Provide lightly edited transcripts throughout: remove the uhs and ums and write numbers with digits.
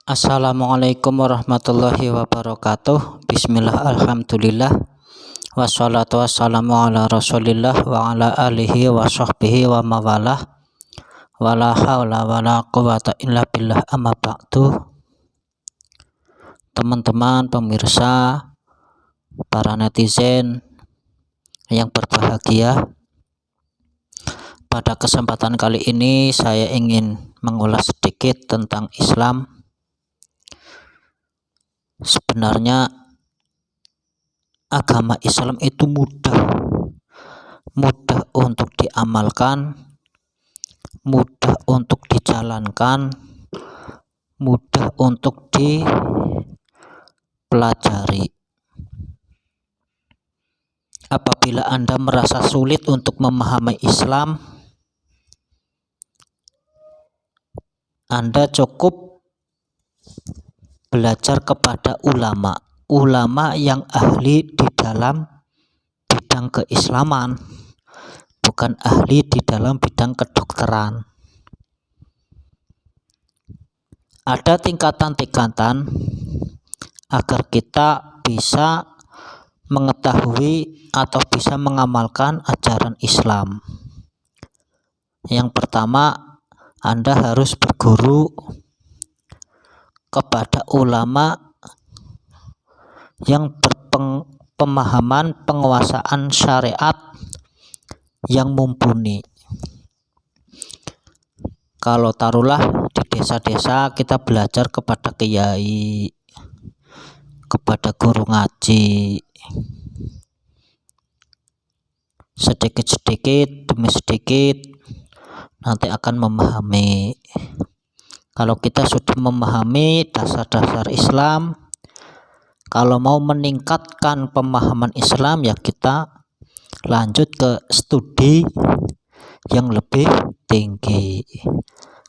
Assalamualaikum warahmatullahi wabarakatuh. Bismillah, alhamdulillah, wassalatu wassalamu ala rasulillah wa ala alihi wa sahbihi wa mawalah, wala hawla wala quwata illa billah, amma ba'du. Teman-teman pemirsa, para netizen yang berbahagia, pada kesempatan kali ini saya ingin mengulas sedikit tentang Islam. Sebenarnya agama Islam itu mudah untuk diamalkan, mudah untuk dijalankan, mudah untuk dipelajari. Apabila Anda merasa sulit untuk memahami Islam, Anda cukup belajar kepada ulama yang ahli di dalam bidang keislaman, bukan ahli di dalam bidang kedokteran. Ada tingkatan-tingkatan agar kita bisa mengetahui atau bisa mengamalkan ajaran Islam. Yang pertama, Anda harus berguru kepada ulama yang berpemahaman penguasaan syariat yang mumpuni. Kalau taruhlah di desa-desa kita belajar kepada kiai, kepada guru ngaji, sedikit-sedikit demi sedikit nanti akan memahami. Kalau kita sudah memahami dasar-dasar Islam, kalau mau meningkatkan pemahaman Islam, ya kita lanjut ke studi yang lebih tinggi.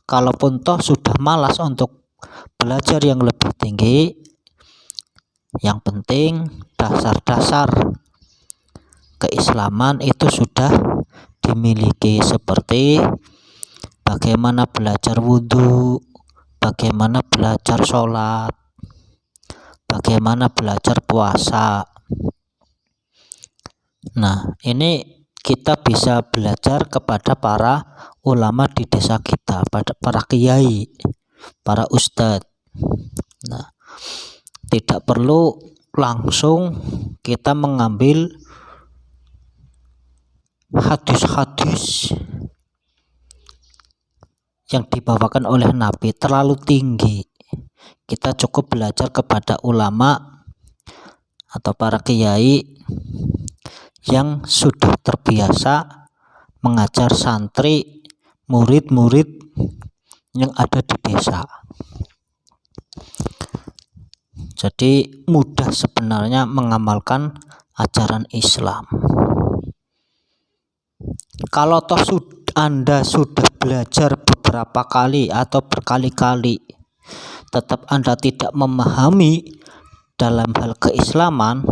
Kalaupun toh sudah malas untuk belajar yang lebih tinggi, yang penting dasar-dasar keislaman itu sudah dimiliki, seperti bagaimana belajar wudhu, bagaimana belajar sholat, bagaimana belajar puasa. Nah, ini kita bisa belajar kepada para ulama di desa kita, pada para kiai, para ustadz. Nah, tidak perlu langsung kita mengambil hadis-hadis yang dibawakan oleh Nabi terlalu tinggi. Kita cukup belajar kepada ulama atau para kiai yang sudah terbiasa mengajar santri, murid-murid yang ada di desa. Jadi mudah sebenarnya mengamalkan ajaran Islam. Kalau toh Anda sudah belajar beberapa kali atau berkali-kali, tetap Anda tidak memahami dalam hal keislaman,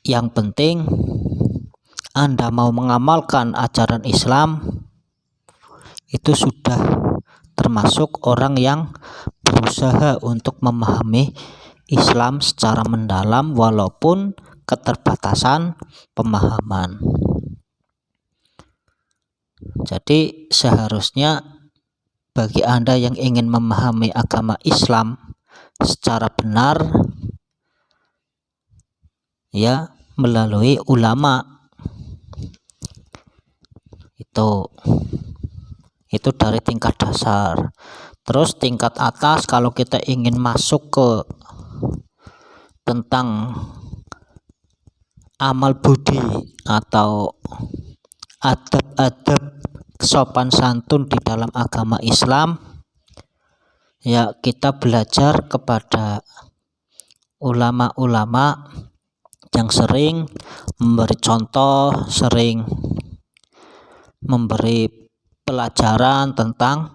yang penting Anda mau mengamalkan ajaran Islam, itu sudah termasuk orang yang berusaha untuk memahami Islam secara mendalam walaupun keterbatasan pemahaman. Jadi seharusnya bagi Anda yang ingin memahami agama Islam secara benar, ya melalui ulama. Itu dari tingkat dasar. Terus tingkat atas, kalau kita ingin masuk ke tentang amal budi atau adab-adab sopan santun di dalam agama Islam, ya kita belajar kepada ulama-ulama yang sering memberi contoh, sering memberi pelajaran tentang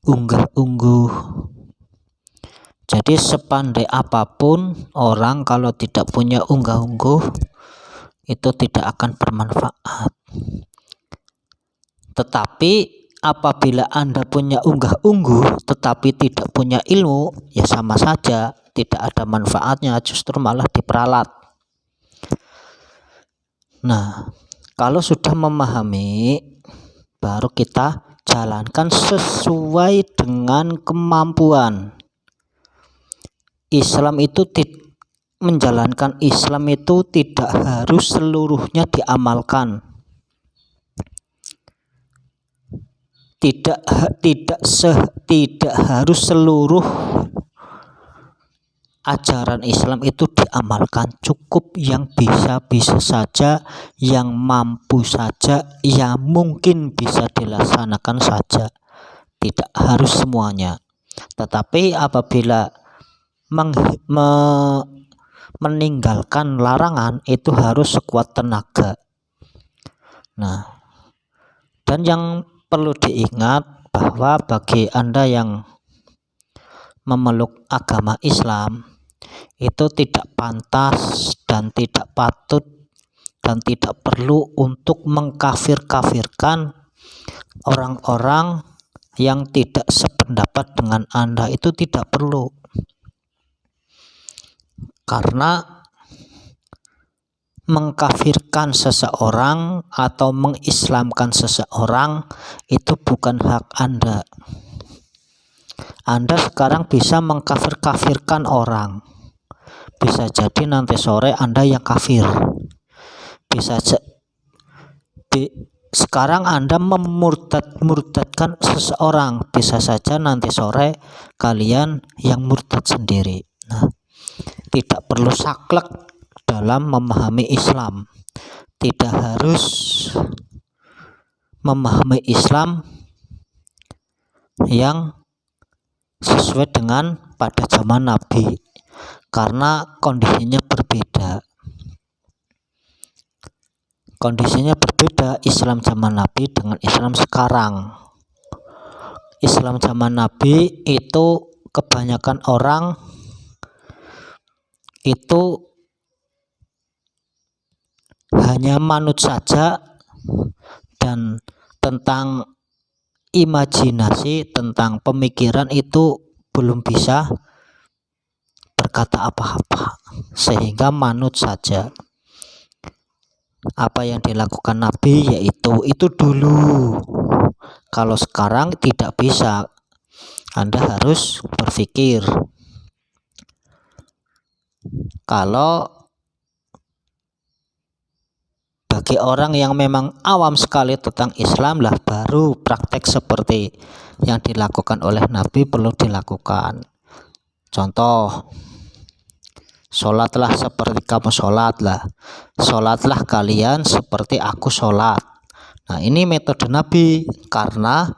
unggah-ungguh. Jadi sepandai apapun orang, kalau tidak punya unggah-ungguh, itu tidak akan bermanfaat. Tetapi apabila Anda punya unggah-ungguh tetapi tidak punya ilmu, ya sama saja, tidak ada manfaatnya, justru malah diperalat. Nah, kalau sudah memahami, baru kita jalankan sesuai dengan kemampuan. Menjalankan Islam itu tidak harus seluruhnya diamalkan. Tidak harus seluruh ajaran Islam itu diamalkan, cukup yang bisa saja, yang mampu saja, yang mungkin bisa dilaksanakan saja, tidak harus semuanya. Tetapi apabila meninggalkan larangan itu harus sekuat tenaga. Nah, dan yang perlu diingat bahwa bagi Anda yang memeluk agama Islam itu tidak pantas dan tidak patut dan tidak perlu untuk mengkafir-kafirkan orang-orang yang tidak sependapat dengan Anda, itu tidak perlu. Karena mengkafirkan seseorang atau mengislamkan seseorang itu bukan hak Anda. Anda sekarang bisa mengkafir-kafirkan orang, bisa jadi nanti sore Anda yang kafir. Sekarang Anda murtadkan seseorang, bisa saja nanti sore kalian yang murtad sendiri. Nah, tidak perlu saklek dalam memahami Islam. Tidak harus memahami Islam yang sesuai dengan pada zaman Nabi, karena kondisinya berbeda. Islam zaman Nabi dengan Islam sekarang. Islam zaman Nabi itu kebanyakan orang itu hanya manut saja, dan tentang imajinasi, tentang pemikiran itu belum bisa berkata apa-apa, sehingga manut saja. Apa yang dilakukan Nabi yaitu itu dulu. Kalau sekarang tidak bisa, Anda harus berpikir. Kalau bagi orang yang memang awam sekali tentang Islam lah, baru praktek seperti yang dilakukan oleh Nabi perlu dilakukan. Contoh, sholatlah seperti kamu sholatlah, sholatlah kalian seperti aku sholat. Nah, ini metode Nabi, karena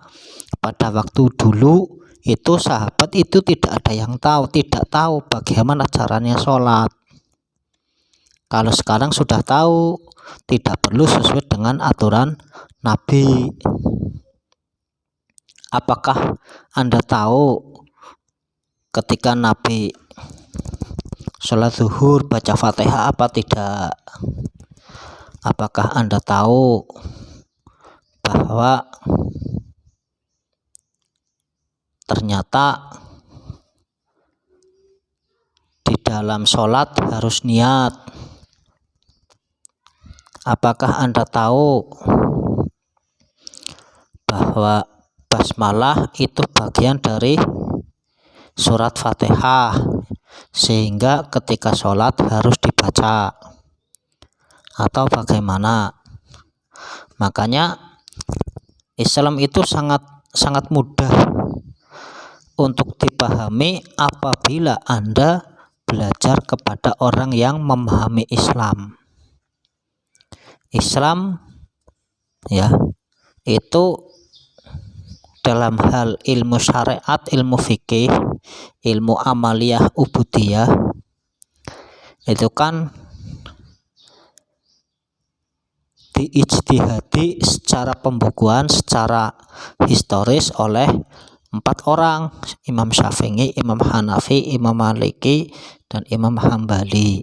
pada waktu dulu itu sahabat itu tidak ada yang tidak tahu bagaimana caranya sholat. Kalau sekarang sudah tahu, tidak perlu sesuai dengan aturan Nabi. Apakah Anda tahu ketika Nabi sholat zuhur baca Fatihah apa tidak? Apakah Anda tahu bahwa ternyata di dalam sholat harus niat? Apakah Anda tahu bahwa basmalah itu bagian dari surat Fatihah, sehingga ketika sholat harus dibaca, atau bagaimana? Makanya Islam itu sangat mudah untuk dipahami apabila Anda belajar kepada orang yang memahami Islam. Islam ya itu dalam hal ilmu syariat, ilmu fikih, ilmu amaliyah, ubudiyah, itu kan diijtihadi secara pembukuan, secara historis oleh 4 orang, Imam Syafi'i, Imam Hanafi, Imam Maliki, dan Imam Hambali.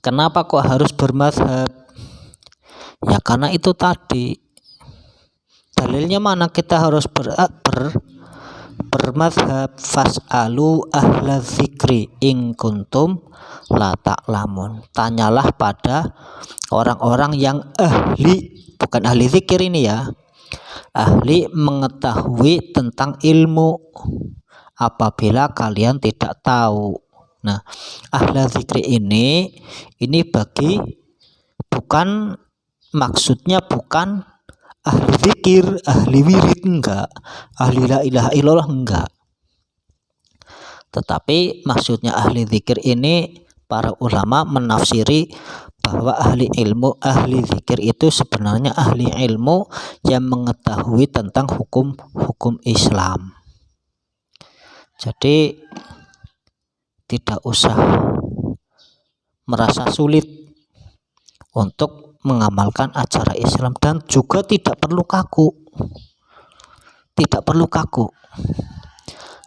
Kenapa kok harus bermadzhab? Ya karena itu tadi, dalilnya mana? Kita harus bermadhab fas'alu ahla dzikri in kuntum la ta'lamun. Tanyalah pada orang-orang yang ahli, bukan ahli zikir ini ya, ahli mengetahui tentang ilmu apabila kalian tidak tahu. Nah, ahla zikri ini bagi, bukan maksudnya bukan ahli zikir, ahli wirid, enggak, ahli la ilaha illallah, enggak. Tetapi maksudnya ahli zikir ini para ulama menafsiri bahwa ahli ilmu, ahli zikir itu sebenarnya ahli ilmu yang mengetahui tentang hukum Islam. Jadi tidak usah merasa sulit untuk mengamalkan ajaran Islam, dan juga tidak perlu kaku,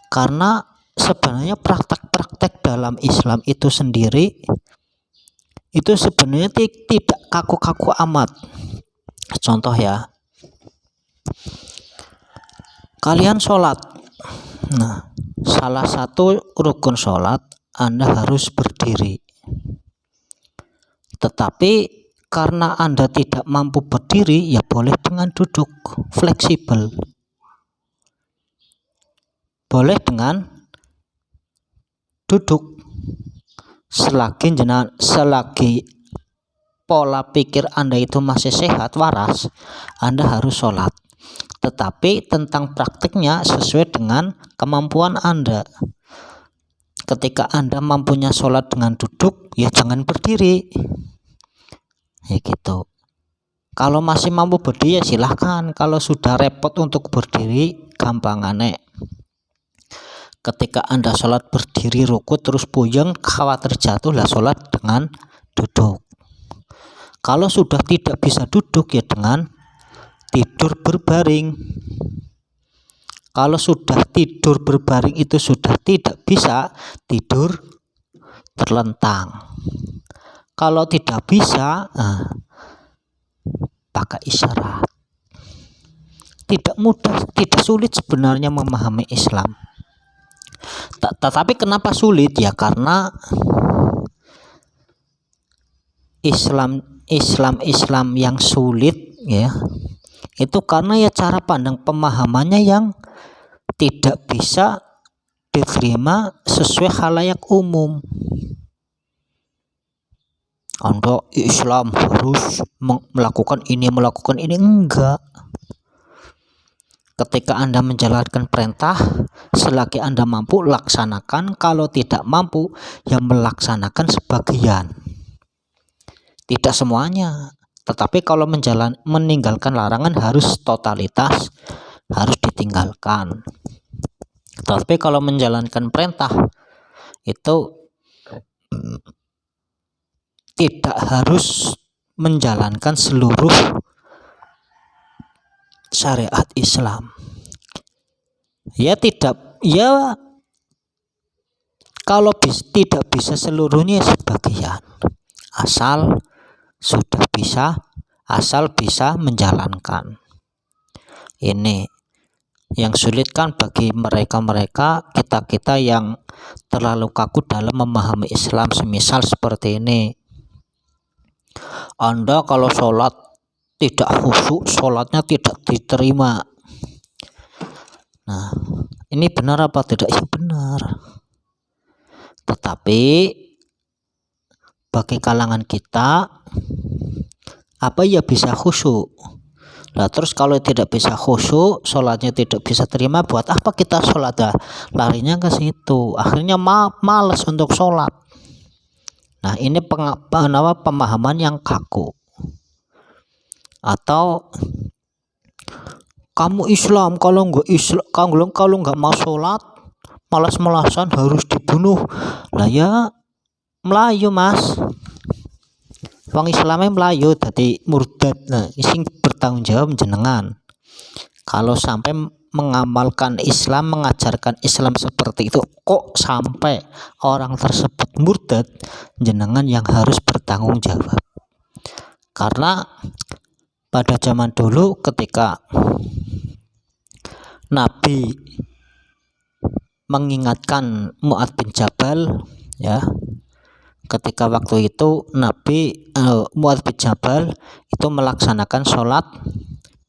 karena sebenarnya praktek-praktek dalam Islam itu sendiri itu sebenarnya tidak kaku-kaku amat. Contoh ya, kalian sholat, nah salah satu rukun sholat Anda harus berdiri, tetapi karena Anda tidak mampu berdiri, ya boleh dengan duduk, fleksibel. Boleh dengan duduk. Selagi pola pikir Anda itu masih sehat, waras, Anda harus sholat. Tetapi tentang praktiknya sesuai dengan kemampuan Anda. Ketika Anda mampunya sholat dengan duduk, ya jangan berdiri. Ya gitu. Kalau masih mampu berdiri ya silahkan. Kalau sudah repot untuk berdiri, gampang aneh. Ketika Anda sholat berdiri ruku terus puyeng, khawatir jatuh, lah sholat dengan duduk. Kalau sudah tidak bisa duduk ya dengan tidur berbaring. Kalau sudah tidur berbaring itu sudah tidak bisa, tidur terlentang. Kalau tidak bisa, pakai isyarat. Tidak mudah, tidak sulit sebenarnya memahami Islam. Tetapi kenapa sulit? Ya karena Islam yang sulit ya, itu karena ya cara pandang pemahamannya yang tidak bisa diterima sesuai khalayak umum. Anda Islam harus melakukan ini enggak. Ketika Anda menjalankan perintah, selagi Anda mampu laksanakan, kalau tidak mampu ya melaksanakan sebagian, tidak semuanya. Tetapi kalau meninggalkan larangan harus totalitas, harus ditinggalkan. Tetapi kalau menjalankan perintah itu tidak harus menjalankan seluruh syariat Islam. Ya tidak, ya kalau tidak bisa seluruhnya sebagian, asal bisa menjalankan. Ini yang sulit kan bagi mereka kita yang terlalu kaku dalam memahami Islam. Semisal seperti ini, Anda kalau sholat tidak khusyuk, sholatnya tidak diterima. Nah, ini benar apa tidak? Ya benar. Tetapi bagi kalangan kita, apa ya bisa khusyuk? Nah terus kalau tidak bisa khusyuk, sholatnya tidak bisa terima, buat apa kita sholat? Nah, larinya ke situ, akhirnya malas untuk sholat. Nah ini pemahaman yang kaku. Atau kamu Islam, kalau nggak mau sholat, malas-malasan harus dibunuh. Lah ya Melayu mas, wong Islamnya Melayu tadi murtad. Nah sing bertanggung jawab jenengan. Kalau sampai mengamalkan Islam, mengajarkan Islam seperti itu, kok sampai orang tersebut murtad, jenengan yang harus bertanggung jawab. Karena pada zaman dulu ketika Nabi mengingatkan Mu'adz bin Jabal, ya, ketika waktu itu Mu'adz bin Jabal itu melaksanakan sholat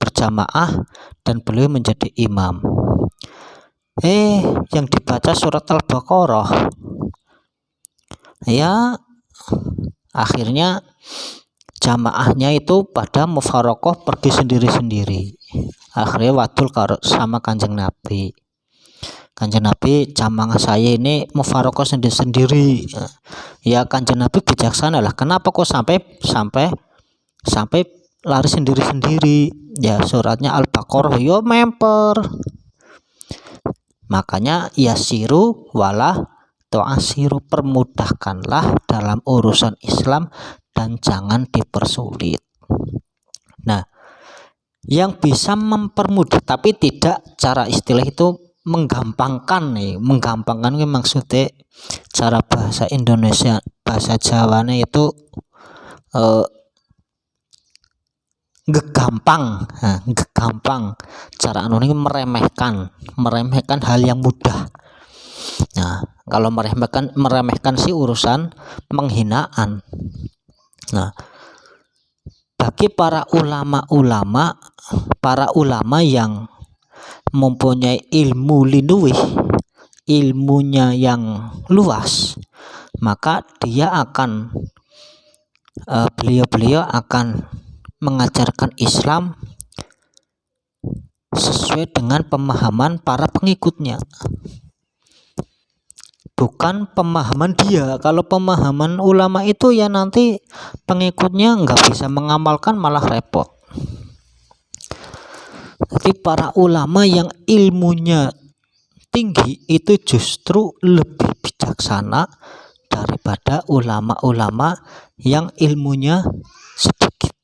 berjamaah dan beliau menjadi imam. Yang dibaca surat Al-Baqarah, ya, akhirnya jamaahnya itu pada mufarokoh pergi sendiri-sendiri. Akhirnya wadul sama Kanjeng Nabi. Kanjeng Nabi, jamaah saya ini mufarokoh sendiri-sendiri. Ya, Kanjeng Nabi bijaksana lah. Kenapa kok sampai lari sendiri-sendiri? Ya, suratnya Al-Baqarah yo memper. Makanya yasiru wala tu'asiru, permudahkanlah dalam urusan Islam dan jangan dipersulit. Nah, yang bisa mempermudah tapi tidak cara istilah itu menggampangkan nih. Menggampangkan ini maksudnya cara bahasa Indonesia, bahasa Jawane itu gegampang. Cara ini meremehkan hal yang mudah. Nah, kalau meremehkan sih urusan penghinaan. Nah, bagi para ulama yang mempunyai ilmu linuwih, ilmunya yang luas, maka beliau akan mengajarkan Islam sesuai dengan pemahaman para pengikutnya, bukan pemahaman dia. Kalau pemahaman ulama itu ya nanti pengikutnya nggak bisa mengamalkan, malah repot. Jadi para ulama yang ilmunya tinggi itu justru lebih bijaksana daripada ulama-ulama yang ilmunya sedikit.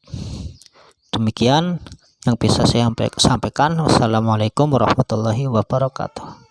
Demikian yang bisa saya sampaikan. Wassalamualaikum warahmatullahi wabarakatuh.